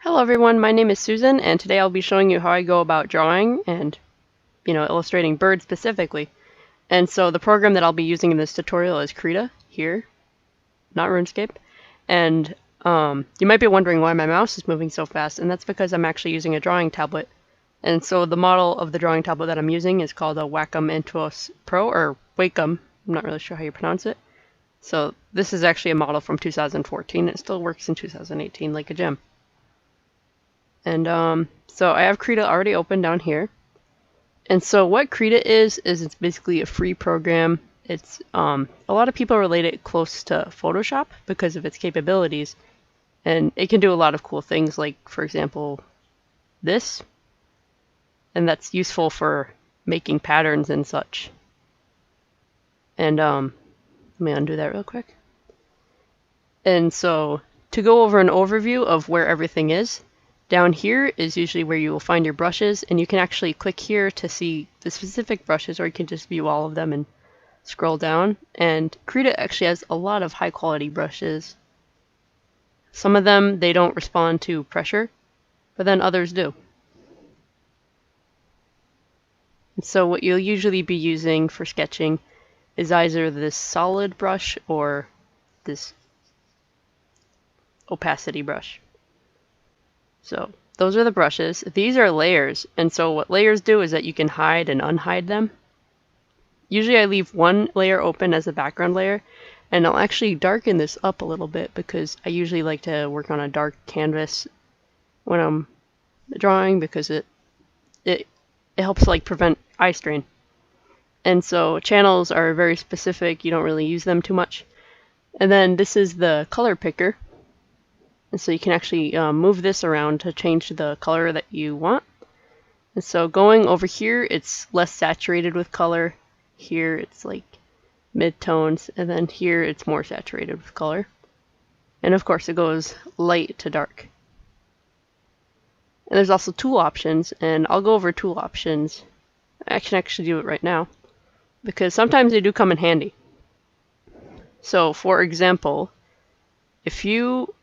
Hello everyone, my name is Susan, and today I'll be showing you how I go about drawing and, illustrating birds specifically. And so the program that I'll be using in this tutorial is Krita, here, not RuneScape. And you might be wondering why my mouse is moving so fast, and that's because I'm actually using a drawing tablet. And so the model of the drawing tablet that I'm using is called a Wacom Intuos Pro, or Wacom, I'm not really sure how you pronounce it. So this is actually a model from 2014, it still works in 2018 like a gem. And so I have Krita already open down here. And so what Krita is it's basically a free program. It's a lot of people relate it close to Photoshop because of its capabilities. And it can do a lot of cool things, like, for example, this. And that's useful for making patterns and such. And let me undo that real quick. And so to go over an overview of where everything is, down here is usually where you will find your brushes, and you can actually click here to see the specific brushes, or you can just view all of them and scroll down. And Krita actually has a lot of high quality brushes. Some of them, they don't respond to pressure, but then others do. And so what you'll usually be using for sketching is either this solid brush or this opacity brush. So those are the brushes. These are layers, and so what layers do is that you can hide and unhide them. Usually I leave one layer open as a background layer, and I'll actually darken this up a little bit because I usually like to work on a dark canvas when I'm drawing, because it helps like prevent eye strain. And so channels are very specific, you don't really use them too much. And then this is the color picker. And so you can actually move this around to change the color that you want. And so going over here, it's less saturated with color. Here it's like mid-tones, and then here it's more saturated with color. And of course it goes light to dark. And there's also tool options, and I'll go over tool options. I can actually do it right now, because sometimes they do come in handy. So for example, if you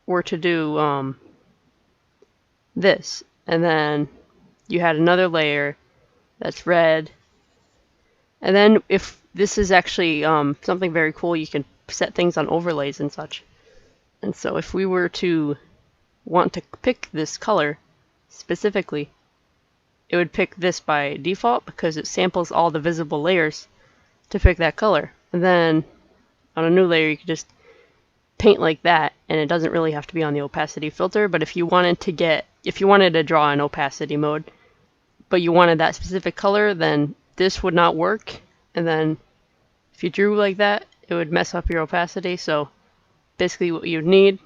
were to do this, and then you had another layer that's red, and then if this is actually something very cool, you can set things on overlays and such. And so if we were to want to pick this color specifically, it would pick this by default because it samples all the visible layers to pick that color. And then on a new layer you could just paint like that, and it doesn't really have to be on the opacity filter. But if you wanted to draw in opacity mode, but you wanted that specific color, then this would not work. And then if you drew like that, it would mess up your opacity. So basically what you need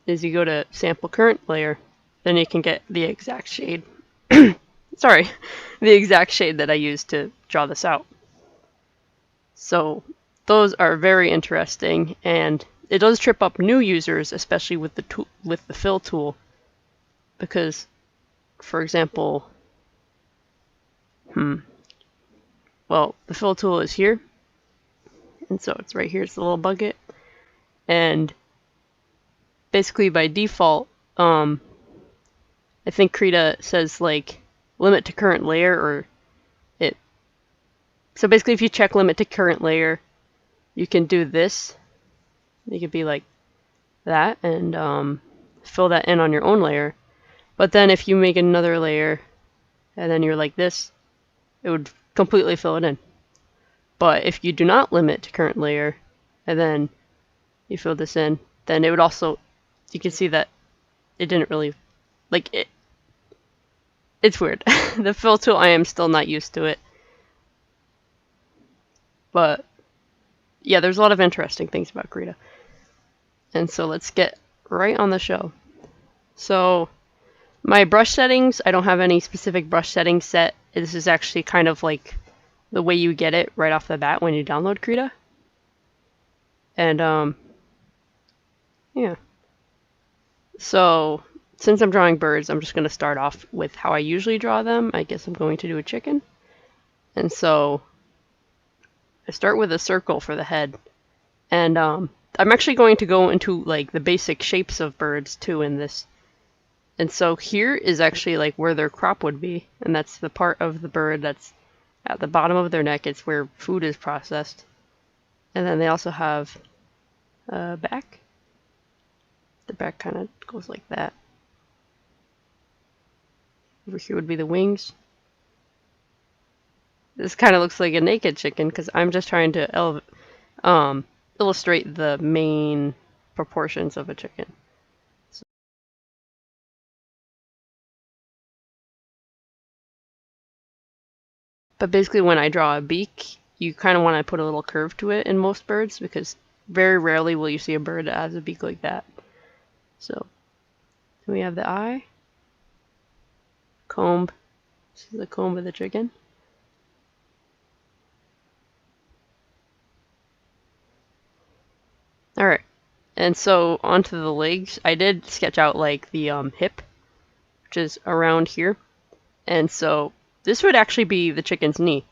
is you go to sample current layer, then you can get the exact shade sorry, the exact shade that I used to draw this out. So those are very interesting, and it does trip up new users, especially with the fill tool, because, for example, well, the fill tool is here, and so it's right here. It's the little bucket, and basically by default, I think Krita says like limit to current layer, or it. So basically, if you check limit to current layer, you can do this. You could be like that and fill that in on your own layer. But then if you make another layer and then you're like this, it would completely fill it in. But if you do not limit to current layer and then you fill this in, then it would also, you can see that it didn't really, like, it's weird. The fill tool, I am still not used to it. But yeah, there's a lot of interesting things about Krita. And so let's get right on the show. So my brush settings, I don't have any specific brush settings set. This is actually kind of like the way you get it right off the bat when you download Krita. And yeah. So since I'm drawing birds, I'm just going to start off with how I usually draw them. I guess I'm going to do a chicken. And so I start with a circle for the head. And I'm actually going to go into like the basic shapes of birds too in this. And so here is actually like where their crop would be, and that's the part of the bird that's at the bottom of their neck. It's where food is processed. And then they also have a back. The back kind of goes like that. Over here would be the wings. This kind of looks like a naked chicken because I'm just trying to illustrate the main proportions of a chicken. But basically when I draw a beak, you kind of want to put a little curve to it in most birds because very rarely will you see a bird that has a beak like that. So we have the eye, comb. This is the comb of the chicken. Alright, and so onto the legs. I did sketch out like the hip, which is around here. And so this would actually be the chicken's knee.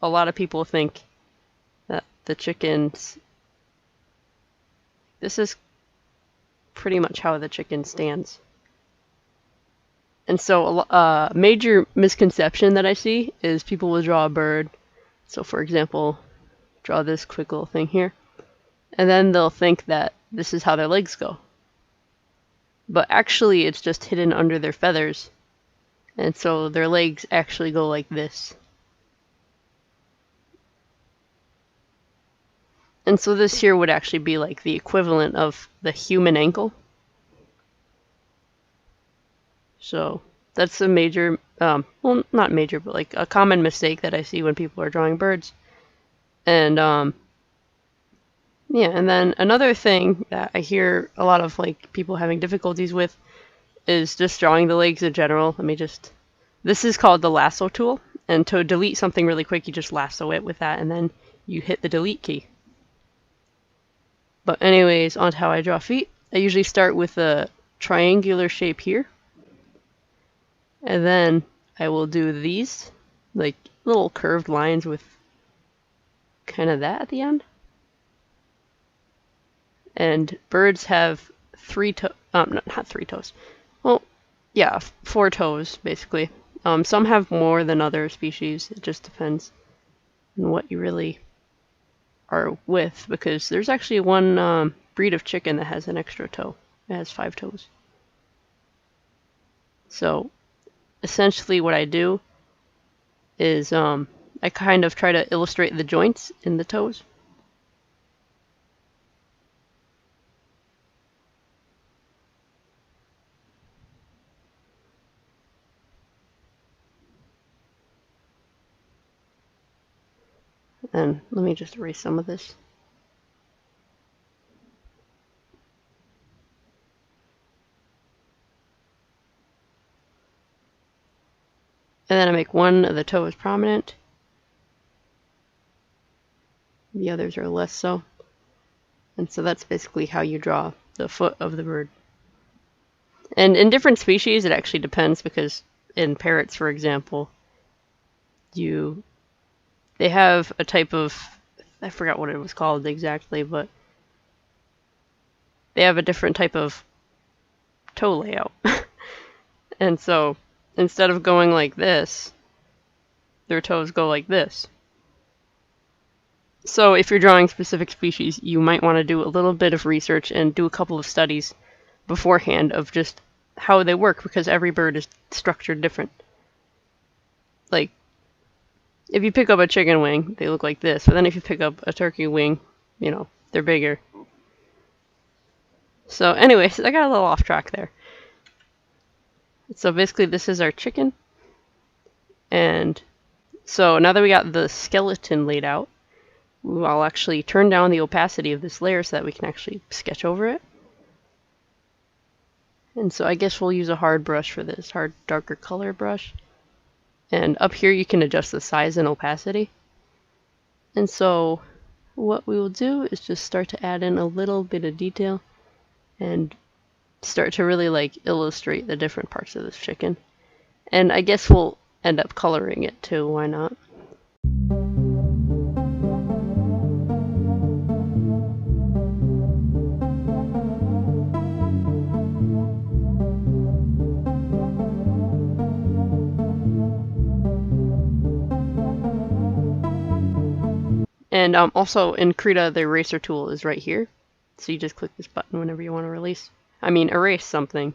A lot of people think that the chicken's... This is pretty much how the chicken stands. And so a major misconception that I see is people will draw a bird. So for example, draw this quick little thing here. And then they'll think that this is how their legs go. But actually it's just hidden under their feathers. And so their legs actually go like this. And so this here would actually be like the equivalent of the human ankle. So that's a major, well, not major, but like a common mistake that I see when people are drawing birds. And yeah, and then another thing that I hear a lot of like people having difficulties with is just drawing the legs in general. This is called the lasso tool, and to delete something really quick, you just lasso it with that, and then you hit the delete key. But anyways, on to how I draw feet. I usually start with a triangular shape here, and then I will do these, like little curved lines with kind of that at the end. And birds have not 3 toes. Well, yeah, 4 toes, basically. Some have more than other species. It just depends on what you really are with, because there's actually one breed of chicken that has an extra toe. It has 5 toes. So, essentially what I do is I kind of try to illustrate the joints in the toes. And let me just erase some of this. And then I make one of the toes prominent. The others are less so. And so that's basically how you draw the foot of the bird. And in different species, it actually depends, because in parrots, for example, they have a type of, I forgot what it was called exactly, but they have a different type of toe layout. And so instead of going like this, their toes go like this. So if you're drawing specific species, you might want to do a little bit of research and do a couple of studies beforehand of just how they work, because every bird is structured different. Like, if you pick up a chicken wing, they look like this. But then if you pick up a turkey wing, you know, they're bigger. So anyways, I got a little off track there. So basically this is our chicken. And so now that we got the skeleton laid out, I'll actually turn down the opacity of this layer so that we can actually sketch over it. And so I guess we'll use a hard brush for this, hard darker color brush. And up here you can adjust the size and opacity. And so what we will do is just start to add in a little bit of detail and start to really like illustrate the different parts of this chicken. And I guess we'll end up coloring it too, why not? And also in Krita, the eraser tool is right here. So you just click this button whenever you want to erase something.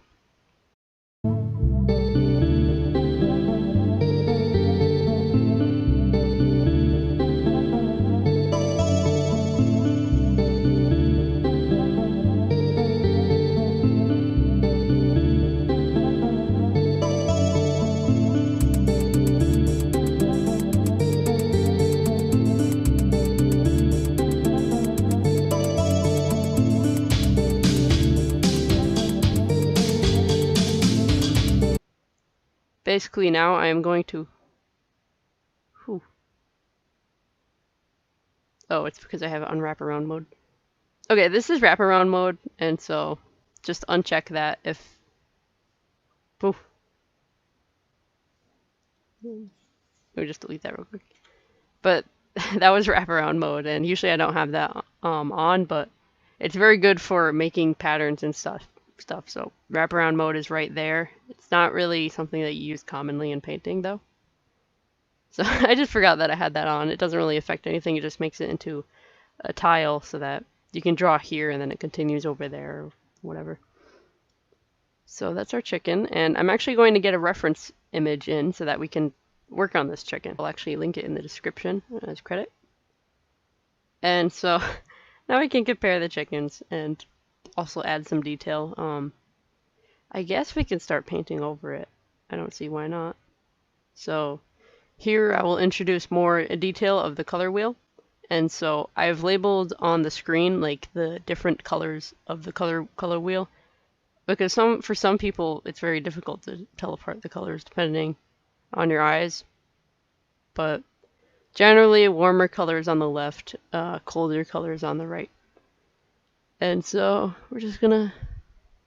Basically now I am going to... Whew. Oh, it's because I have it on wraparound mode. Okay, this is wraparound mode, and so just uncheck that if... Poof. Let me just delete that real quick. But that was wraparound mode, and usually I don't have that on, but it's very good for making patterns and stuff. So wraparound mode is right there. It's not really something that you use commonly in painting, though. So I just forgot that I had that on. It doesn't really affect anything. It just makes it into a tile so that you can draw here and then it continues over there or whatever. So that's our chicken, and I'm actually going to get a reference image in so that we can work on this chicken. I'll actually link it in the description as credit. And so now we can compare the chickens and also add some detail. I guess we can start painting over it. I don't see why not. So here I will introduce more detail of the color wheel. And so I've labeled on the screen like the different colors of the color wheel, because for some people it's very difficult to tell apart the colors depending on your eyes. But generally warmer colors on the left, colder colors on the right. And so we're just gonna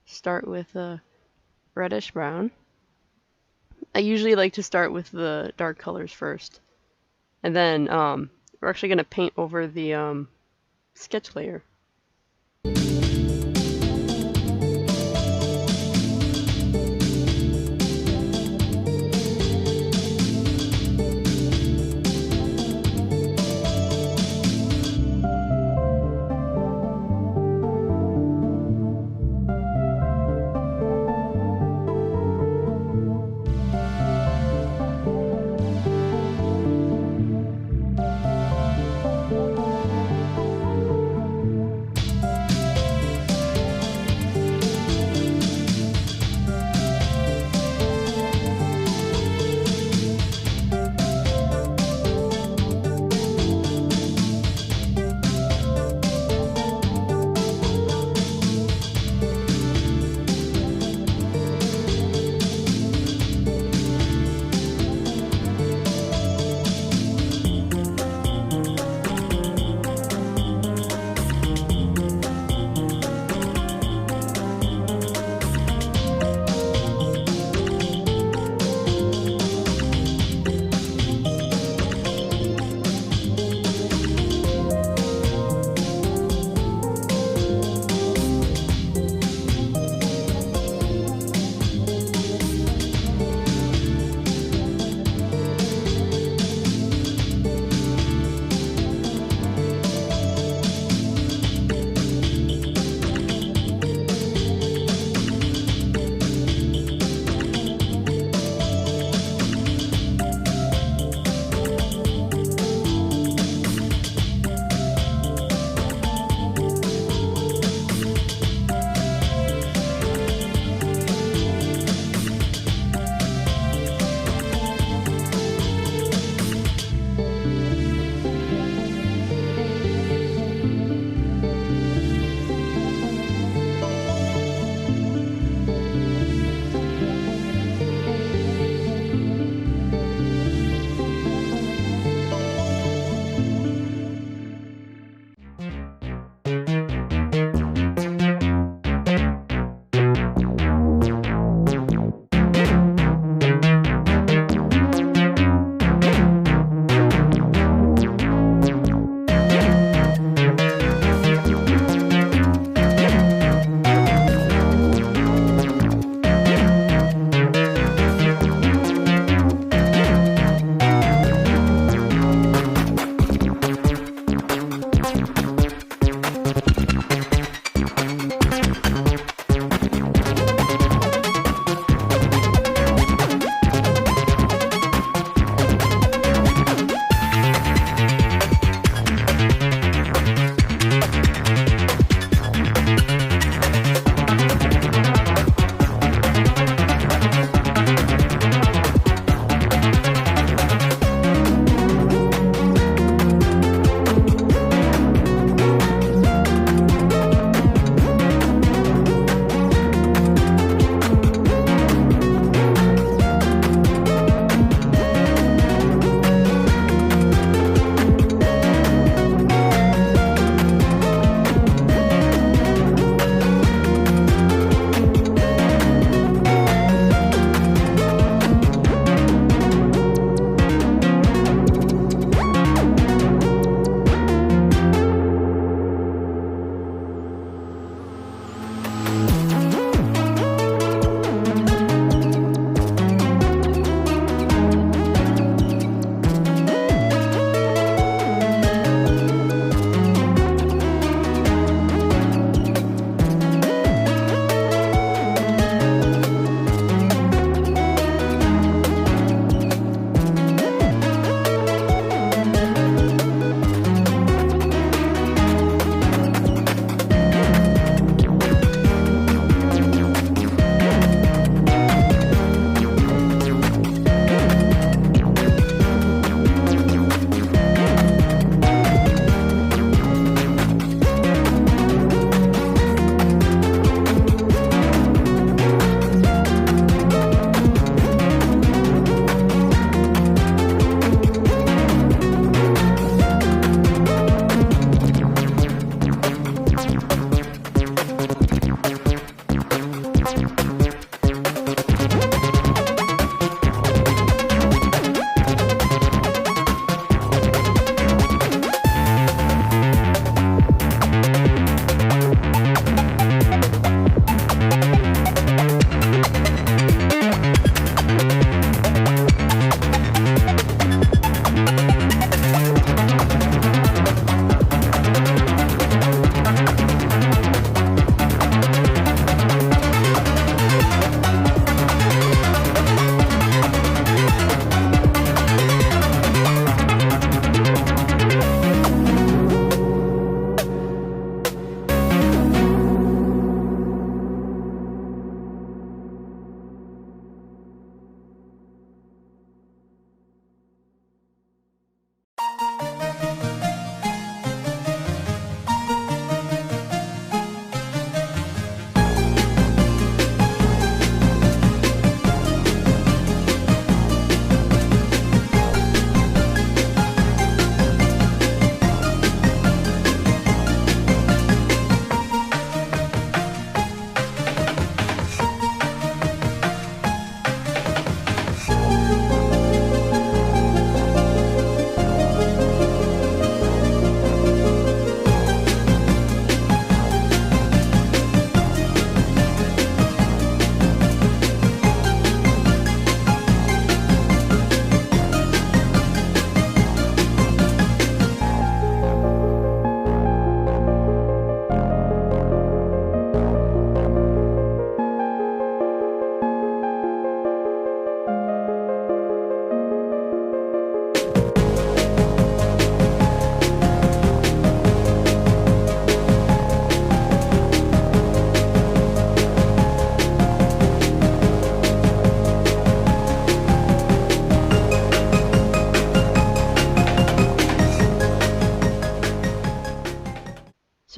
start with reddish brown. I usually like to start with the dark colors first, and then we're actually going to paint over the sketch layer.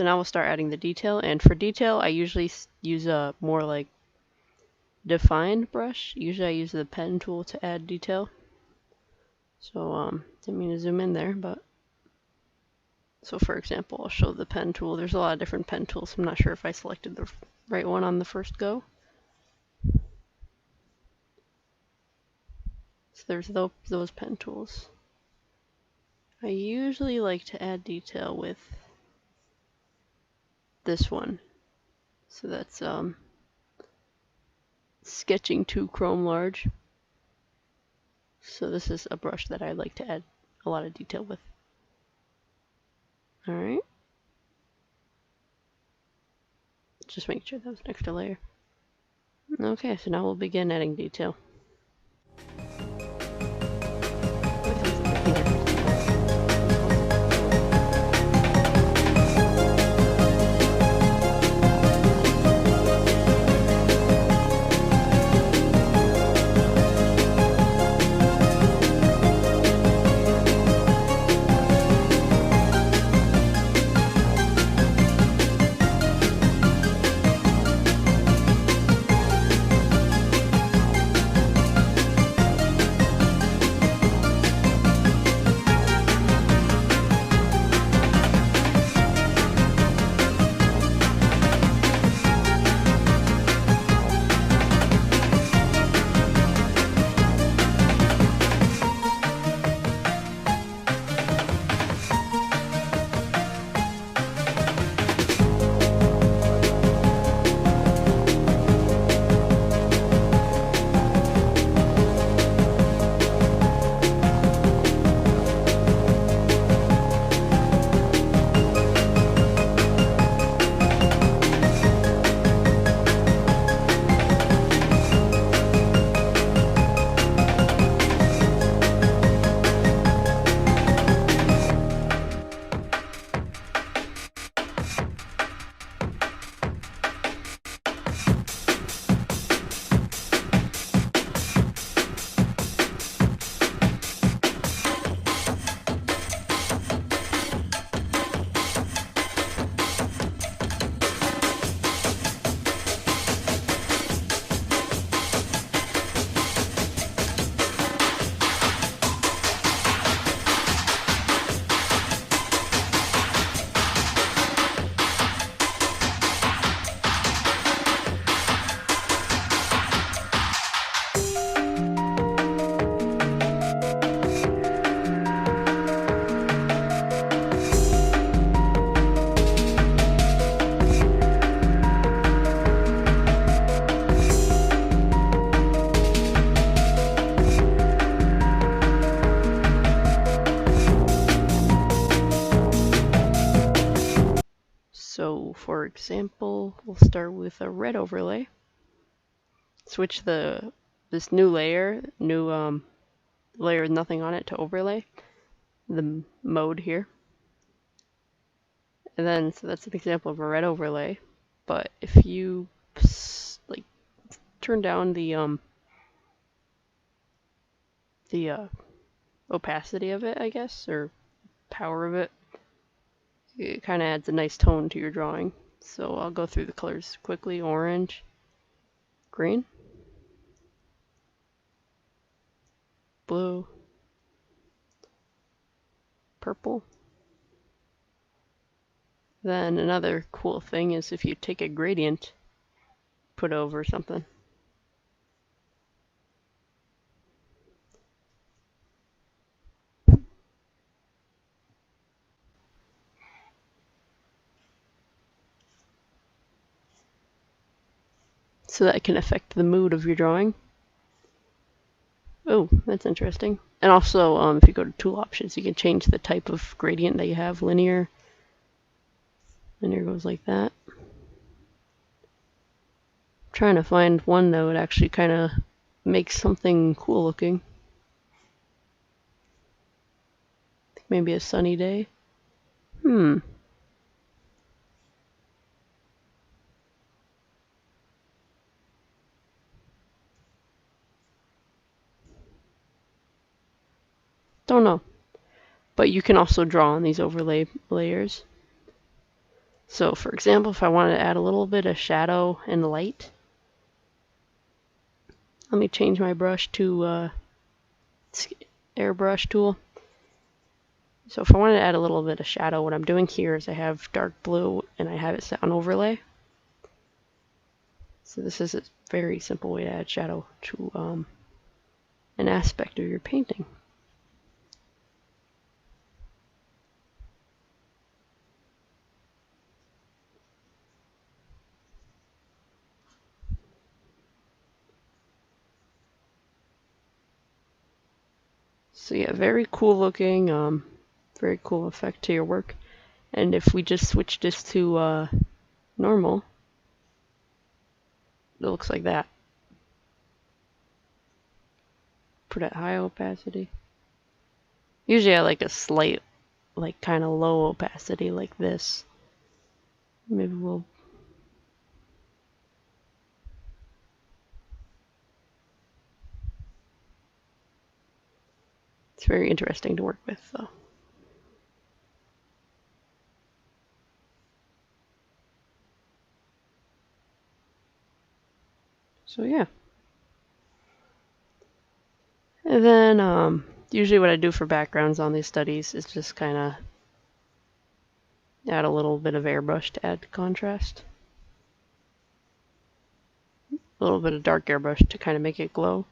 So now we'll start adding the detail, and for detail I usually use a more like defined brush. Usually I use the pen tool to add detail. So didn't mean to zoom in there, but so for example, I'll show the pen tool. There's a lot of different pen tools. I'm not sure if I selected the right one on the first go. So there's those pen tools. I usually like to add detail with this one. So that's sketching to chrome large. So this is a brush that I like to add a lot of detail with. Alright. Just make sure that was an extra layer. Okay, so now we'll begin adding detail. So for example, we'll start with a red overlay. Switch this new layer, layer with nothing on it, to overlay, the mode here. And then, so that's an example of a red overlay. But if you like turn down the opacity of it, I guess, or power of it, it kind of adds a nice tone to your drawing. So I'll go through the colors quickly. Orange, green, blue, purple. Then another cool thing is if you take a gradient, put over something. So that can affect the mood of your drawing. Oh, that's interesting. And also, if you go to tool options, you can change the type of gradient that you have. Linear. Linear goes like that. I'm trying to find one that would actually kind of make something cool looking. I think maybe a sunny day. Don't know. But you can also draw on these overlay layers. So for example, if I wanted to add a little bit of shadow and light, let me change my brush to airbrush tool. So if I wanted to add a little bit of shadow, what I'm doing here is I have dark blue and I have it set on overlay. So this is a very simple way to add shadow to an aspect of your painting. So yeah, very cool looking, very cool effect to your work. And if we just switch this to normal, it looks like that. Put at high opacity. Usually I like a slight, like kind of low opacity like this. Maybe we'll... It's very interesting to work with though. So yeah. And then usually what I do for backgrounds on these studies is just kind of add a little bit of airbrush to add contrast. A little bit of dark airbrush to kind of make it glow.